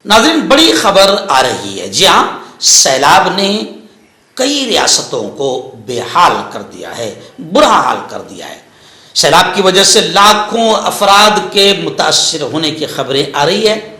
नाज़रीन, बड़ी खबर आ रही है। जी हाँ, सैलाब ने कई रियासतों को बेहाल कर दिया है, बुरा हाल कर दिया है। सैलाब की वजह से लाखों अफराद के मुतासिर होने की खबरें आ रही है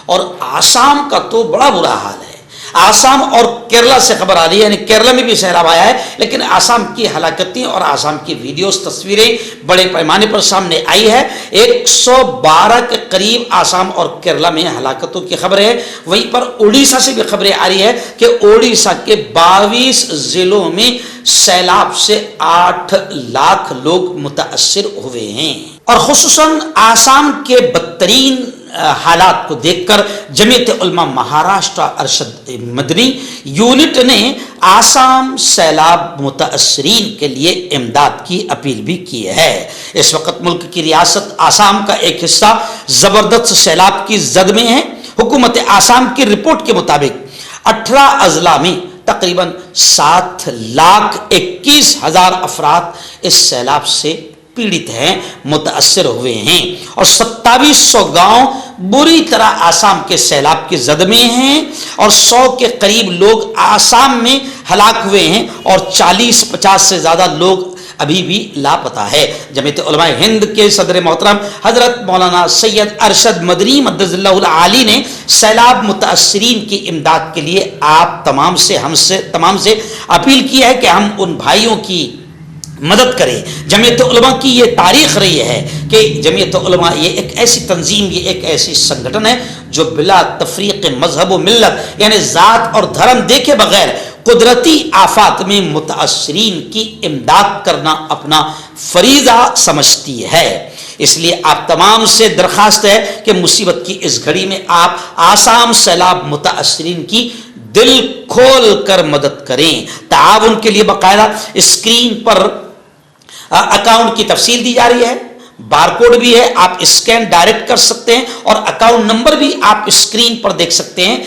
और आसाम का तो बड़ा बुरा हाल है। आसाम और केरला से खबर आ रही है, यानी केरला में भी सैलाब आया है, लेकिन आसाम की हलाकतें और आसाम की वीडियोस तस्वीरें बड़े पैमाने पर सामने आई है। 112 के करीब आसाम और केरला में हलाकतों की खबर है। वहीं पर उड़ीसा से भी खबरें आ रही है कि उड़ीसा के 22 जिलों में सैलाब से 8 लाख लोग मुतासिर हुए हैं। और खुसूसन आसाम के बदतरीन हालात को देखकर जमीयत उलमा महाराष्ट्र अरशद मदनी यूनिट ने आसाम सैलाब मुतासरीन के लिए इमदाद की अपील भी की है। इस वक्त मुल्क की रियासत आसाम का एक हिस्सा जबरदस्त सैलाब की जद में है। हुकूमत आसाम की रिपोर्ट के मुताबिक 18 अजला में तकरीबन 7,21,000 अफराद इस सैलाब से पीड़ित हैं, मुतासर हुए हैं और 2700 गांव बुरी तरह आसाम के सैलाब की जद में हैं और 100 के करीब लोग आसाम में हलाक हुए हैं और 40-50 से ज़्यादा लोग अभी भी लापता है। जमीयत उलमा हिंद के सदर मोहतरम हजरत मौलाना सैयद अरशद मदनी मद्दज़िल्लाहुल आली ने सैलाब मुतासरीन की इमदाद के लिए आप तमाम से अपील की है कि हम उन भाइयों की मदद करें। जमीयत उलमा की ये तारीख रही है कि जमीयत उलमा ये एक ऐसी तंजीम, ये एक ऐसी संगठन है जो बिला तफरीक मजहब व मिल्लत यानी ज़ात और धर्म देखे बगैर कुदरती आफात में मुतासरीन की इमदाद करना अपना फरीज़ा समझती है। इसलिए आप तमाम से दरख्वास्त है कि मुसीबत की इस घड़ी में आप आसाम सैलाब मुतासरीन की दिल खोल कर मदद करें। ताउन के लिए बाकायदा स्क्रीन पर अकाउंट की तफसील दी जा रही है, बारकोड भी है, आप स्कैन डायरेक्ट कर सकते हैं और अकाउंट नंबर भी आप स्क्रीन पर देख सकते हैं।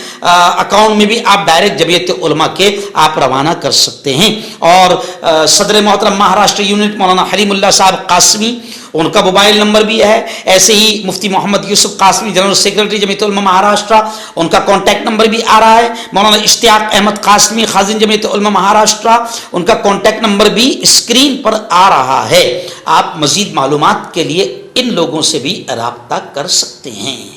अकाउंट में भी आप डायरेक्ट जमीयत उलमा के आप रवाना कर सकते हैं। और सदर मोहतरम महाराष्ट्र यूनिट मौलाना हलीमुल्लाह साहब कासमी, उनका मोबाइल नंबर भी है। ऐसे ही मुफ्ती मोहम्मद यूसुफ कासमी जनरल सेक्रेटरी जमीयत उलमा महाराष्ट्र, उनका कॉन्टैक्ट नंबर भी आ रहा है। मौलाना इश्तियाक अहमद कासमी खाजिन जमीयत उलमा महाराष्ट्र, उनका कॉन्टैक्ट नंबर भी स्क्रीन पर आ रहा है। आप मजीद मालूमात के लिए इन लोगों से भी राब्ता कर सकते हैं।